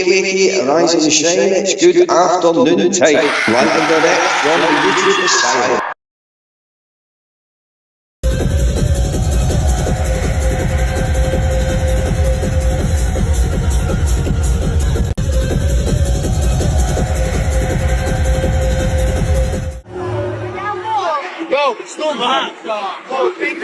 Wiki, Rise and Shine, it's good afternoon time. Live and direct from the YouTube Asylum. Go, stop that! Go, big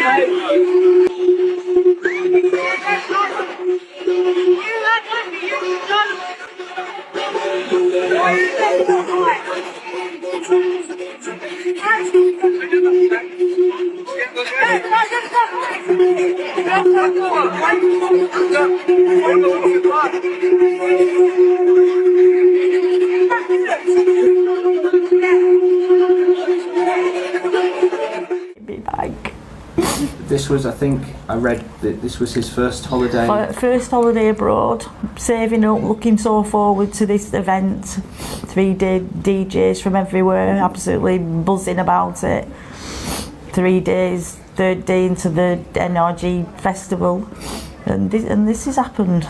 This was, I think, I read that this was his first holiday. First holiday abroad, saving up, looking so forward to this event. 3-day DJs from everywhere, absolutely buzzing about it. 3 days, third day into the NRG festival, and this has happened.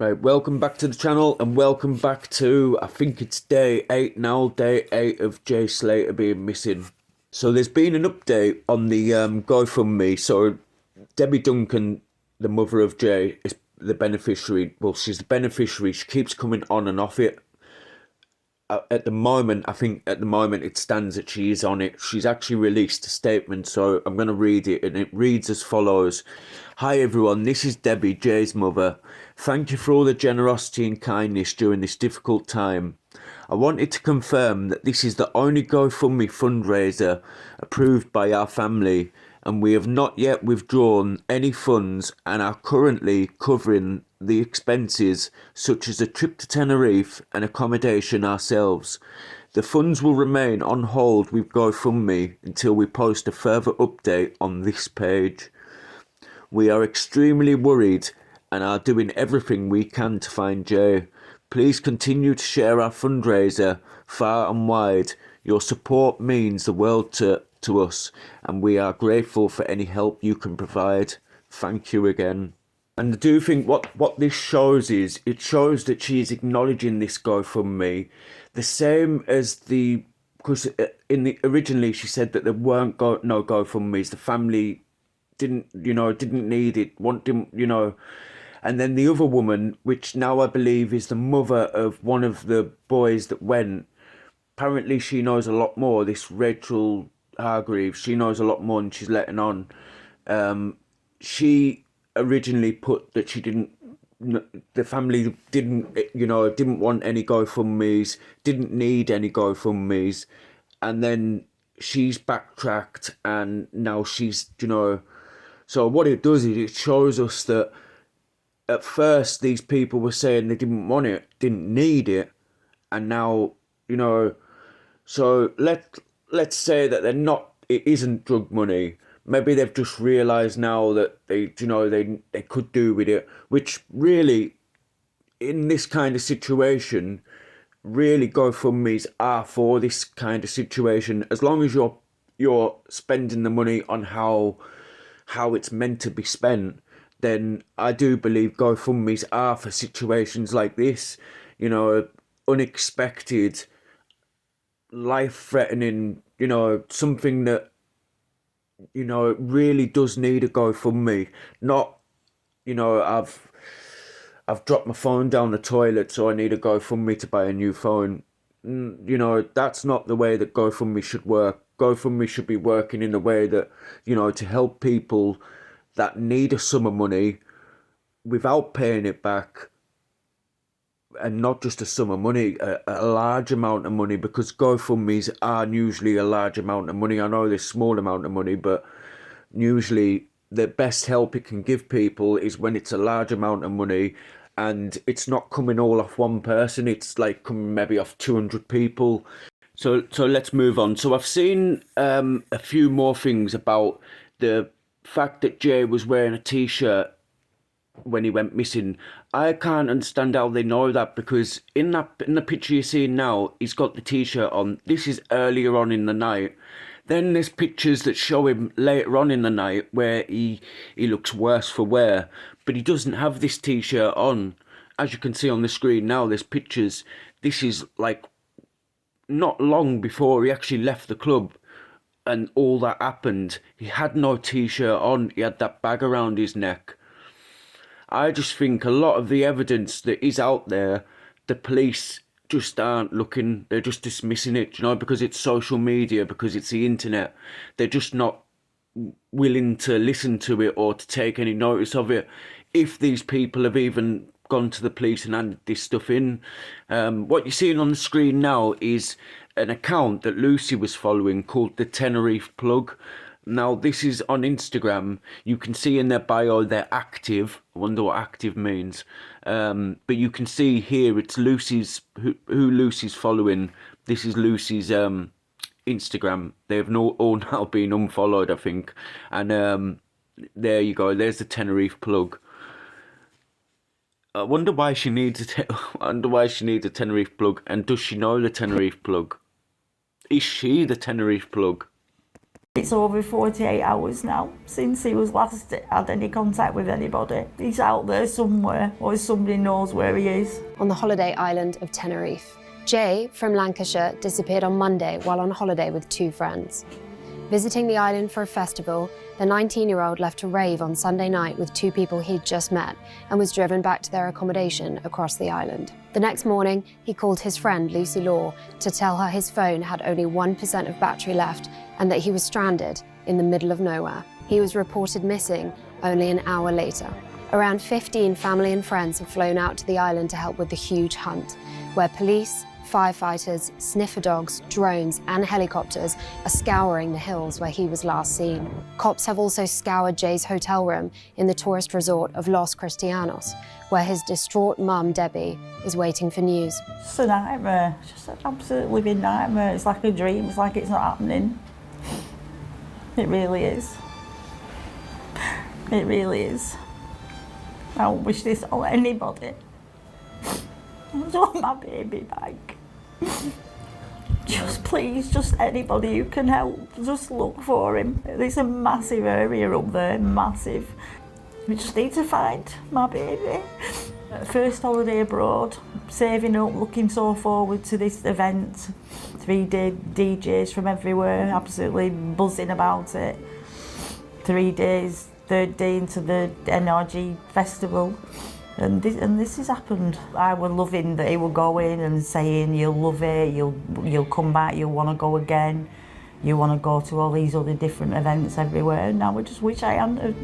Right, welcome back to the channel and welcome back to, I think it's day 8 now, day 8 of Jay Slater being missing. So there's been an update on the GoFundMe. So Debbie Duncan, the mother of Jay, is the beneficiary. Well, she's the beneficiary. She keeps coming on and off it. At the moment, I think at the moment it stands that she is on it. She's actually released a statement, so I'm going to read it, and it reads as follows. Hi everyone, this is Debbie, Jay's mother. Thank you for all the generosity and kindness during this difficult time. I wanted to confirm that this is the only GoFundMe fundraiser approved by our family, and we have not yet withdrawn any funds and are currently covering the expenses such as a trip to Tenerife and accommodation ourselves. The funds will remain on hold with GoFundMe until we post a further update on this page. We are extremely worried and are doing everything we can to find Jay. Please continue to share our fundraiser far and wide. Your support means the world to us, and we are grateful for any help you can provide. Thank you again. And I do think what this shows is, it shows that she's acknowledging this GoFundMe, the same as the, because originally she said that there weren't no GoFundMes, the family didn't need it, and then the other woman, which now I believe is the mother of one of the boys that went, apparently she knows a lot more, this Rachel Hargreaves, she knows a lot more than she's letting on. She originally put that the family didn't want any GoFundMes, didn't need any GoFundMes, and then she's backtracked and now she's, so what it does is it shows us that at first these people were saying they didn't want it, didn't need it, and now, so let's say that it isn't drug money. Maybe they've just realised now that they could do with it, which really, in this kind of situation, really GoFundMes are for this kind of situation. As long as you're spending the money on how it's meant to be spent, then I do believe GoFundMes are for situations like this, unexpected, life-threatening, something that, it really does need a GoFundMe. Not, I've dropped my phone down the toilet, so I need a GoFundMe to buy a new phone. That's not the way that GoFundMe should work. GoFundMe should be working in the way that, to help people that need a sum of money without paying it back, and not just a sum of money, a large amount of money, because GoFundMes are usually a large amount of money. I know there's small amount of money, but usually the best help it can give people is when it's a large amount of money and it's not coming all off one person, it's like coming maybe off 200 people. So let's move on. So I've seen a few more things about the fact that Jay was wearing a t-shirt when he went missing. I can't understand how they know that, because in the picture you're seeing now, he's got the t-shirt on. This is earlier on in the night. Then there's pictures that show him later on in the night where he looks worse for wear, but he doesn't have this t-shirt on. As you can see on the screen now, there's pictures. This is like not long before he actually left the club and all that happened. He had no t-shirt on. He had that bag around his neck. I just think a lot of the evidence that is out there, the police just aren't looking. They're just dismissing it, you know, because it's social media, because it's the internet. They're just not willing to listen to it or to take any notice of it. If these people have even gone to the police and handed this stuff in. What you're seeing on the screen now is an account that Lucy was following called the Tenerife Plug. Now, this is on Instagram. You can see in their bio they're active. I wonder what active means. But you can see here it's Lucy's, who Lucy's following. This is Lucy's Instagram. They've all now been unfollowed, I think. And there you go. There's the Tenerife Plug. I wonder why she needs a Tenerife Plug, and does she know the Tenerife Plug? Is she the Tenerife Plug? It's over 48 hours now since he was last had any contact with anybody. He's out there somewhere, or somebody knows where he is. On the holiday island of Tenerife, Jay from Lancashire disappeared on Monday while on holiday with 2 friends. Visiting the island for a festival, the 19-year-old left a rave on Sunday night with 2 people he'd just met and was driven back to their accommodation across the island. The next morning, he called his friend Lucy Law to tell her his phone had only 1% of battery left and that he was stranded in the middle of nowhere. He was reported missing only an hour later. Around 15 family and friends have flown out to the island to help with the huge hunt, where police, firefighters, sniffer dogs, drones and helicopters are scouring the hills where he was last seen. Cops have also scoured Jay's hotel room in the tourist resort of Los Cristianos, where his distraught mum, Debbie, is waiting for news. It's a nightmare. It's just an absolute living nightmare. It's like a dream. It's like it's not happening. It really is. It really is. I don't wish this on anybody. I just want my baby back. Just please, just anybody who can help, just look for him. There's a massive area up there, massive. We just need to find my baby. First holiday abroad, saving up, looking so forward to this event. 3-day DJs from everywhere, absolutely buzzing about it. 3 days, 3rd day into the NRG festival. And this has happened. I was loving that he would go in and saying, you'll love it, you'll come back, you'll want to go again, you want to go to all these other different events everywhere. And now I just wish I hadn't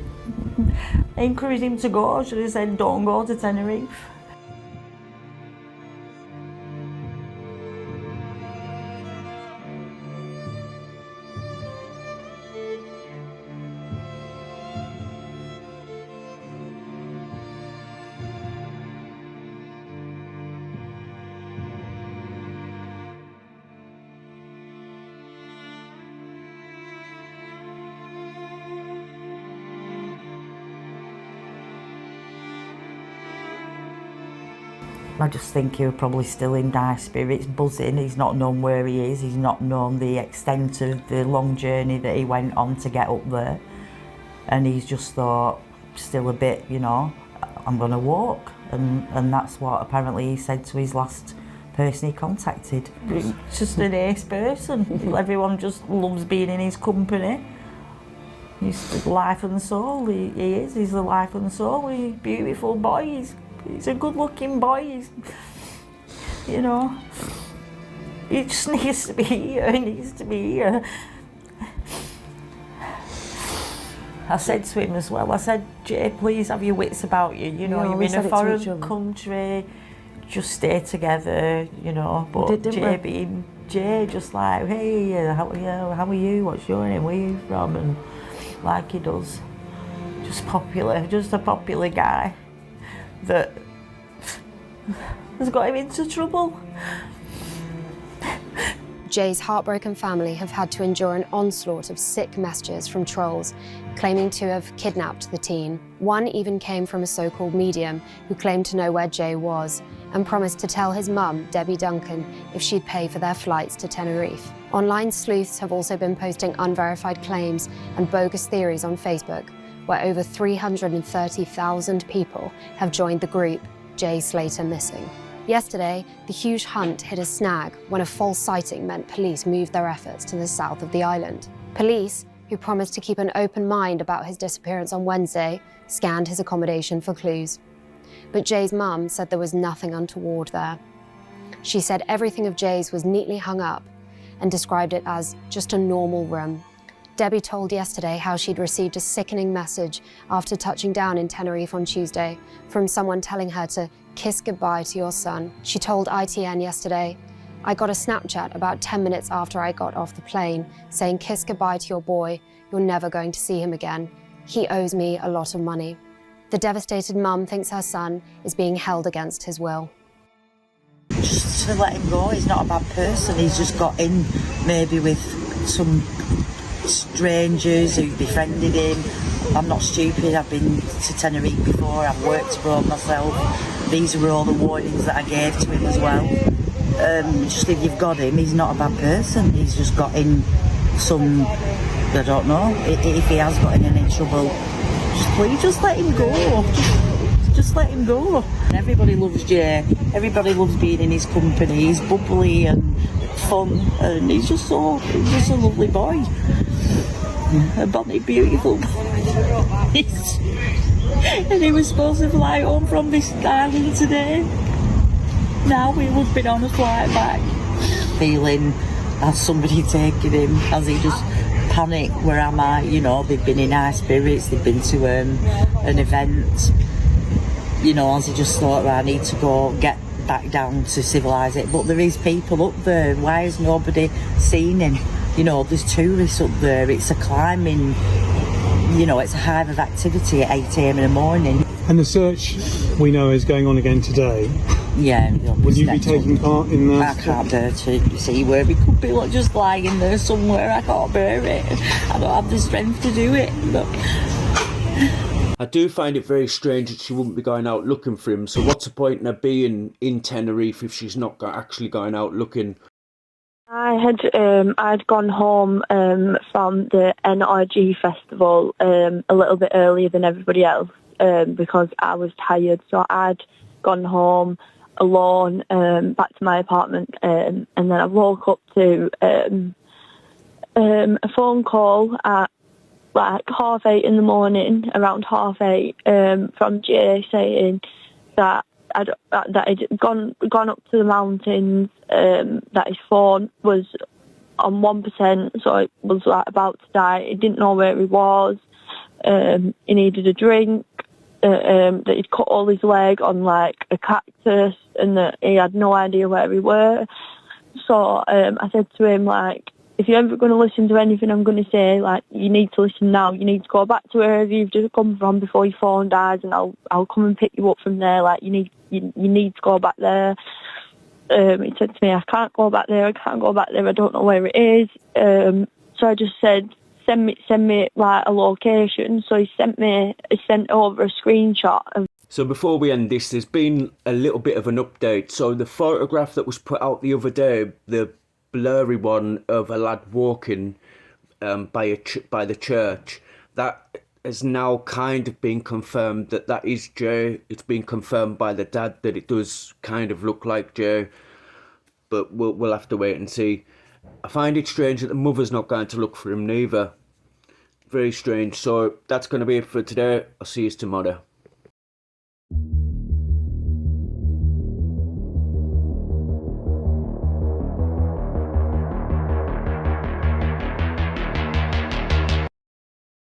encouraged him to go. I should have said, don't go to Tenerife. I just think he was probably still in dire spirits, buzzing. He's not known where he is. He's not known the extent of the long journey that he went on to get up there. And he's just thought, still a bit, you know, I'm going to walk. And that's what apparently he said to his last person he contacted. He's just an ace person. Everyone just loves being in his company. He's the life and soul. He is. He's the life and soul. He's a beautiful boy. He's a good-looking boy. He's, you know, he just needs to be here. He needs to be here. I said to him as well, I said, Jay, please have your wits about you. You know, you're in a foreign country. Just stay together, you know. But Jay being Jay, just like, hey, how are you? What's your name? Where are you from? And like he does. Just popular, just a popular guy that has got him into trouble. Jay's heartbroken family have had to endure an onslaught of sick messages from trolls claiming to have kidnapped the teen. One even came from a so-called medium who claimed to know where Jay was and promised to tell his mum, Debbie Duncan, if she'd pay for their flights to Tenerife. Online sleuths have also been posting unverified claims and bogus theories on Facebook, where over 330,000 people have joined the group Jay Slater Missing. Yesterday, the huge hunt hit a snag when a false sighting meant police moved their efforts to the south of the island. Police, who promised to keep an open mind about his disappearance on Wednesday, scanned his accommodation for clues. But Jay's mum said there was nothing untoward there. She said everything of Jay's was neatly hung up and described it as just a normal room. Debbie told yesterday how she'd received a sickening message after touching down in Tenerife on Tuesday from someone telling her to kiss goodbye to your son. She told ITN yesterday, "I got a Snapchat about 10 minutes after I got off the plane saying kiss goodbye to your boy, you're never going to see him again. He owes me a lot of money." The devastated mum thinks her son is being held against his will. Just to let him go, he's not a bad person. He's just got in maybe with some strangers who befriended him. I'm not stupid, I've been to Tenerife before, I've worked abroad myself. These were all the warnings that I gave to him as well. Just if you've got him, he's not a bad person. He's just got in some, I don't know, if he has got in any trouble, please just let him go. Just let him go. Everybody loves Jay. Everybody loves being in his company. He's bubbly and fun, and he's just a lovely boy. A bonny, beautiful boy. And he was supposed to fly home from this island today. Now we would have been on a flight back. Feeling, has somebody taken him? Has he just panicked? Where am I? You know, they've been in high spirits. They've been to an event. You know, as he just thought, well, I need to go get back down to civilise it. But there is people up there. Why has nobody seen him? You know, there's tourists up there. It's a climbing, you know, it's a hive of activity at 8 a.m. in the morning. And the search, we know, is going on again today. Yeah. Would you be taking part in that? I can't bear to see where he could be just lying there somewhere. I can't bear it. I don't have the strength to do it. But I do find it very strange that she wouldn't be going out looking for him. So what's the point in her being in Tenerife if she's not actually going out looking? I'd gone home from the NRG festival a little bit earlier than everybody else because I was tired. So I'd gone home alone back to my apartment, and then I woke up to a phone call at like 8:30 in the morning, around 8:30, from Jay saying that he'd gone up to the mountains, that his phone was on 1%, so it was like about to die. He didn't know where he was. He needed a drink. That he'd cut all his leg on like a cactus, and that he had no idea where we were. So I said to him, like, if you're ever going to listen to anything I'm going to say, like, you need to listen now. You need to go back to wherever you've just come from before your phone dies, and I'll come and pick you up from there. Like, you need to go back there. He said to me, I can't go back there. I don't know where it is. So I just said, send me like a location. So he sent over a screenshot of. So before we end this, there's been a little bit of an update. So the photograph that was put out the other day, the blurry one of a lad walking by the church, that has now kind of been confirmed that is Jay. It's been confirmed by the dad that it does kind of look like Jay, but we'll have to wait and see. I find it strange that the mother's not going to look for him neither. Very strange. So that's going to be it for today. I'll see you tomorrow.